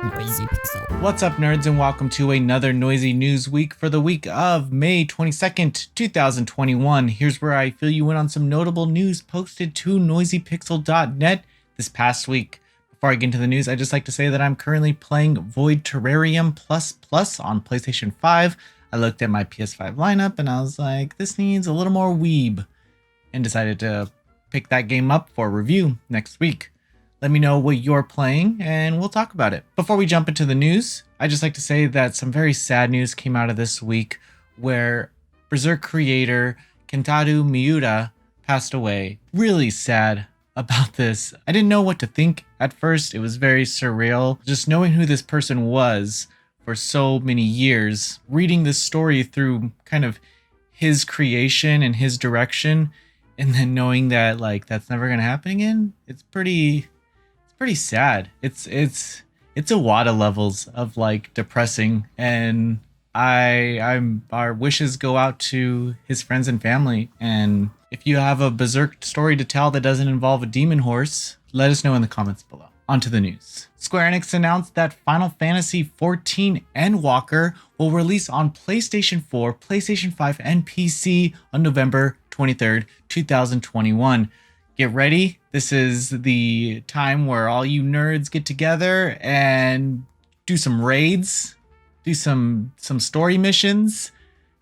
Noisy Pixel. What's up, nerds, and welcome to another Noisy News Week for the week of May 22nd, 2021. Here's where I fill you in on some notable news posted to noisypixel.net this past week. Before I get into the news, I'd just like to say that I'm currently playing Void Terrarium Plus on PlayStation 5. I looked at my PS5 lineup and I was like, this needs a little more weeb, and decided to pick that game up for review next week. Let me know what you're playing and we'll talk about it. Before we jump into the news, I'd just like to say that some very sad news came out of this week where Berserk creator Kentaro Miura passed away. Really sad about this. I didn't know what to think at first. It was very surreal. Just knowing who this person was for so many years, reading this story through kind of his creation and his direction, and then knowing that like that's never gonna happen again, it's pretty sad. It's a lot of levels of like depressing, and our wishes go out to his friends and family. And if you have a Berserk story to tell that doesn't involve a demon horse, let us know in the comments below. On to the news. Square Enix announced that Final Fantasy XIV Endwalker will release on PlayStation 4, PlayStation 5, and PC on November 23rd, 2021. Get ready. This is the time where all you nerds get together and do some raids, do some story missions,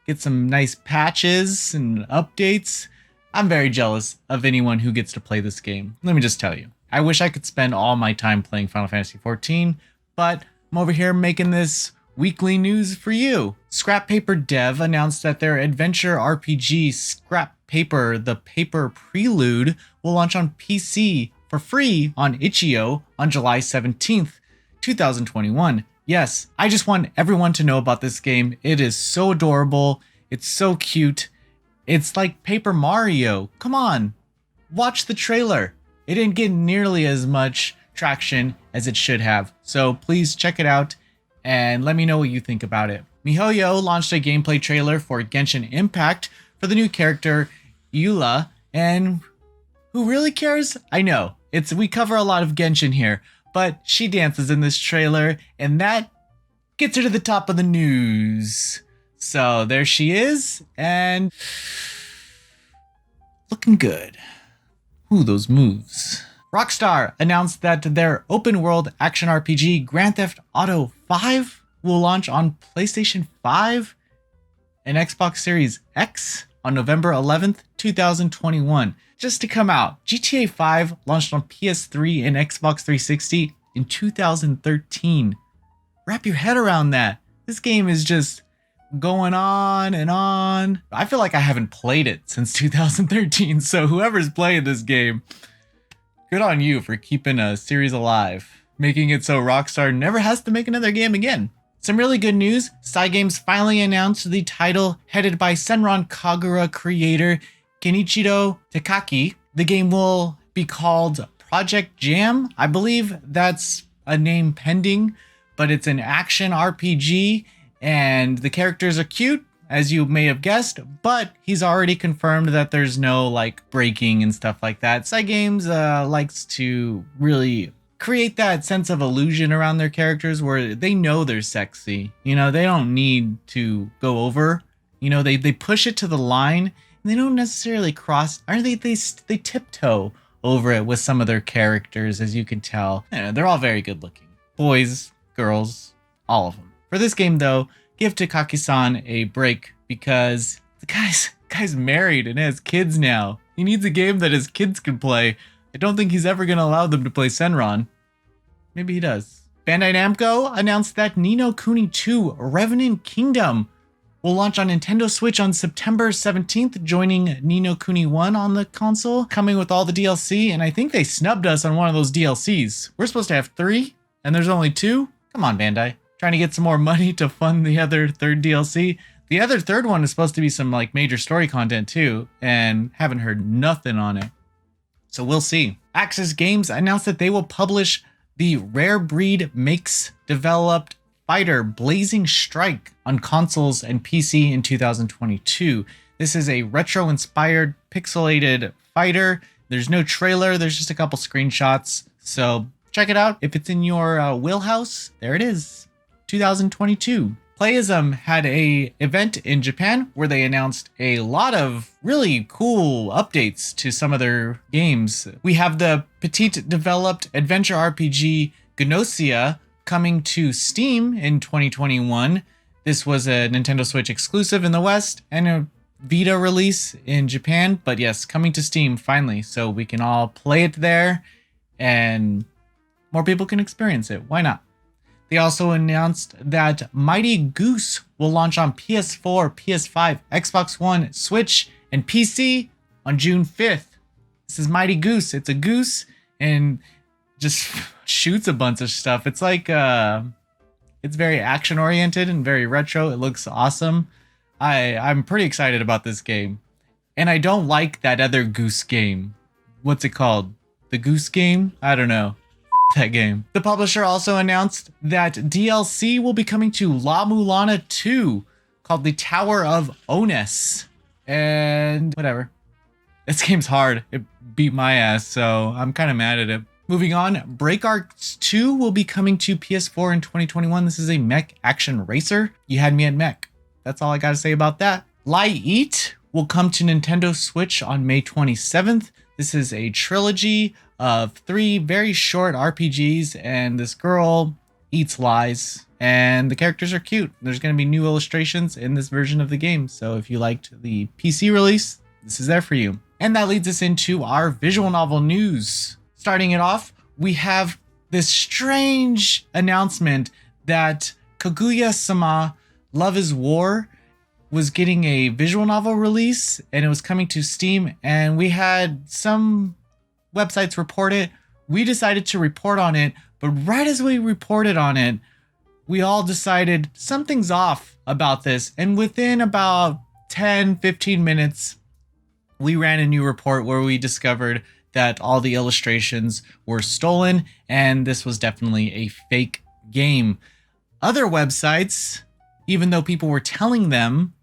get some nice patches and updates. I'm very jealous of anyone who gets to play this game. Let me just tell you. I wish I could spend all my time playing Final Fantasy XIV, but I'm over here making this weekly news for you. Scrap Paper Dev announced that their adventure RPG Scrap Paper, the Paper Prelude, will launch on PC for free on itch.io on July 17th, 2021. Yes, I just want everyone to know about this game. It is so adorable. It's so cute. It's like Paper Mario. Come on, watch the trailer. It didn't get nearly as much traction as it should have. So please check it out and let me know what you think about it. MiHoYo launched a gameplay trailer for Genshin Impact for the new character Eula, and who really cares? I know, we cover a lot of Genshin here, but she dances in this trailer and that gets her to the top of the news. So there she is, and looking good. Ooh, those moves. Rockstar announced that their open-world action RPG Grand Theft Auto 5 will launch on PlayStation 5 and Xbox Series X on November 11th, 2021. Just to come out, GTA 5 launched on PS3 and Xbox 360 in 2013. Wrap your head around that. This game is just going on and on. I feel like I haven't played it since 2013, so whoever's playing this game, good on you for keeping a series alive, making it so Rockstar never has to make another game again. Some really good news. Cygames finally announced the title headed by Senran Kagura creator Kenichiro Takaki. The game will be called Project Jam. I believe that's a name pending, but it's an action RPG and the characters are cute, as you may have guessed, but he's already confirmed that there's no like breaking and stuff like that. Cygames likes to really create that sense of illusion around their characters where they know they're sexy. You know, they don't need to go over. You know, they push it to the line and they don't necessarily cross, or they tiptoe over it with some of their characters, as you can tell. You know, they're all very good looking. Boys, girls, all of them. For this game though, give Takaki-san a break because the guy's married and has kids now. He needs a game that his kids can play. I don't think he's ever going to allow them to play Senran. Maybe he does. Bandai Namco announced that Ni no Kuni 2 Revenant Kingdom will launch on Nintendo Switch on September 17th, joining Ni no Kuni 1 on the console, coming with all the DLC, and I think they snubbed us on one of those DLCs. We're supposed to have 3, and there's only 2? Come on, Bandai. Trying to get some more money to fund the other third DLC. The other third one is supposed to be some like major story content too, and haven't heard nothing on it. So we'll see. Axis Games announced that they will publish the Rare Breed Makes developed fighter Blazing Strike on consoles and PC in 2022. This is a retro-inspired pixelated fighter. There's no trailer, there's just a couple screenshots. So check it out. If it's in your wheelhouse, there it is, 2022. Playism had a event in Japan where they announced a lot of really cool updates to some of their games. We have the petite developed adventure RPG Gnosia coming to Steam in 2021. This was a Nintendo Switch exclusive in the West and a Vita release in Japan, but yes, coming to Steam finally, so we can all play it there and more people can experience it. Why not? They also announced that Mighty Goose will launch on PS4, PS5, Xbox One, Switch, and PC on June 5th. This is Mighty Goose. It's a goose and just shoots a bunch of stuff. It's like, it's very action oriented and very retro. It looks awesome. I'm pretty excited about this game. And I don't like that other Goose game. What's it called? The Goose game? I don't know. That game. The publisher also announced that DLC will be coming to La-Mulana 2 called The Tower of Onus. And whatever. This game's hard. It beat my ass, so I'm kind of mad at it. Moving on, Break Arts 2 will be coming to PS4 in 2021. This is a mech action racer. You had me at mech. That's all I gotta say about that. Lie Eat will come to Nintendo Switch on May 27th. This is a trilogy of 3 very short RPGs, and this girl eats lies, and the characters are cute. There's going to be new illustrations in this version of the game, so if you liked the PC release, this is there for you. And that leads us into our visual novel news. Starting it off, we have this strange announcement that Kaguya-sama Love is War was getting a visual novel release, and it was coming to Steam, and we had some websites report it. We decided to report on it, but right as we reported on it, we all decided something's off about this, and within about 10-15 minutes, we ran a new report where we discovered that all the illustrations were stolen, and this was definitely a fake game. Other websites, even though people were telling them,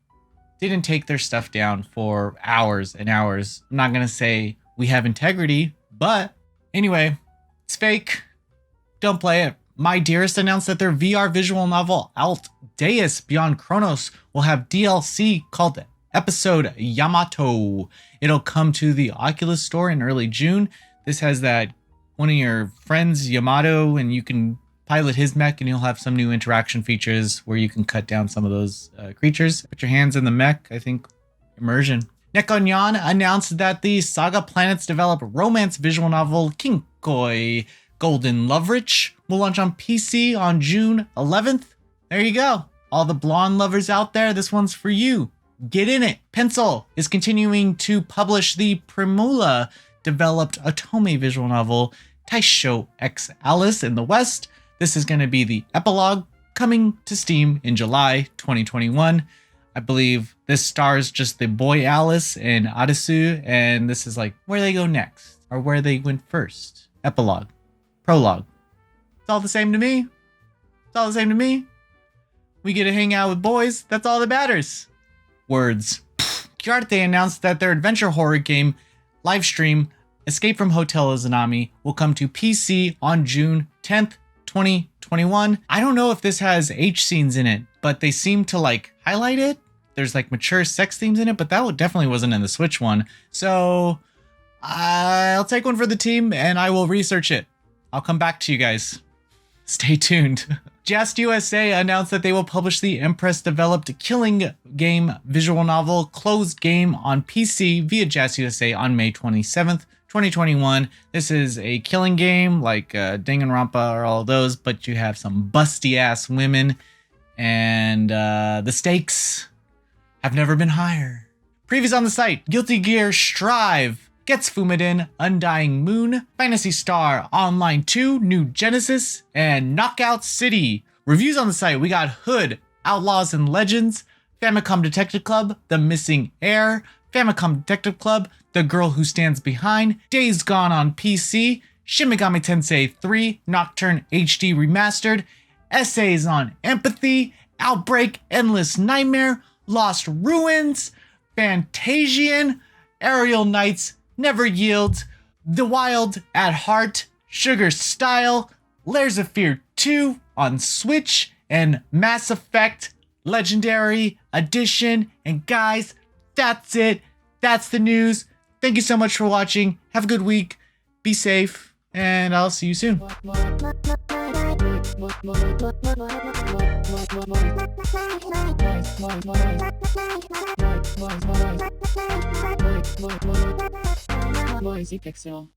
didn't take their stuff down for hours and hours. I'm not going to say we have integrity, but anyway, it's fake. Don't play it. My Dearest announced that their VR visual novel Alt Deus Beyond Chronos will have DLC called Episode Yamato. It'll come to the Oculus store in early June. This has that one of your friends, Yamato, and you can pilot his mech, and he'll have some new interaction features where you can cut down some of those creatures. Put your hands in the mech, I think. Immersion. Nekonyan announced that the Saga Planets developed romance visual novel Kinkoi Golden Loverich will launch on PC on June 11th. There you go. All the blonde lovers out there, this one's for you. Get in it. Pencil is continuing to publish the Primula developed Otome visual novel Taisho X Alice in the West. This is going to be the epilogue coming to Steam in July 2021. I believe this stars just the boy Alice and Adisu, and this is like where they go next or where they went first. Epilogue. Prologue. It's all the same to me. It's all the same to me. We get to hang out with boys. That's all that matters. Words. Kiarte announced that their adventure horror game livestream Escape from Hotel Izanami will come to PC on June 10th, 2021. I don't know if this has H scenes in it, but they seem to like highlight it. There's like mature sex themes in it, but that definitely wasn't in the Switch one. So I'll take one for the team and I will research it. I'll come back to you guys. Stay tuned. Just USA announced that they will publish the Empress developed Killing Game visual novel Closed Game on PC via Just USA on May 27th, 2021. This is a killing game like Danganronpa or all of those, but you have some busty ass women, and the stakes have never been higher. Previews on the site: Guilty Gear Strive, Gets Fumiden, Undying Moon, Fantasy Star Online 2, New Genesis, and Knockout City. Reviews on the site: we got Hood, Outlaws and Legends, Famicom Detective Club, The Missing Heir, Famicom Detective Club, The Girl Who Stands Behind, Days Gone on PC, Shin Megami Tensei 3 Nocturne HD Remastered, Essays on Empathy, Outbreak, Endless Nightmare, Lost Ruins, Fantasian, Aerial Knights, Never Yield, The Wild at Heart, Sugar Style, Layers of Fear 2 on Switch, and Mass Effect Legendary Edition. And guys, that's it. That's the news. Thank you so much for watching. Have a good week. Be safe, and I'll see you soon. Noisy Pixel.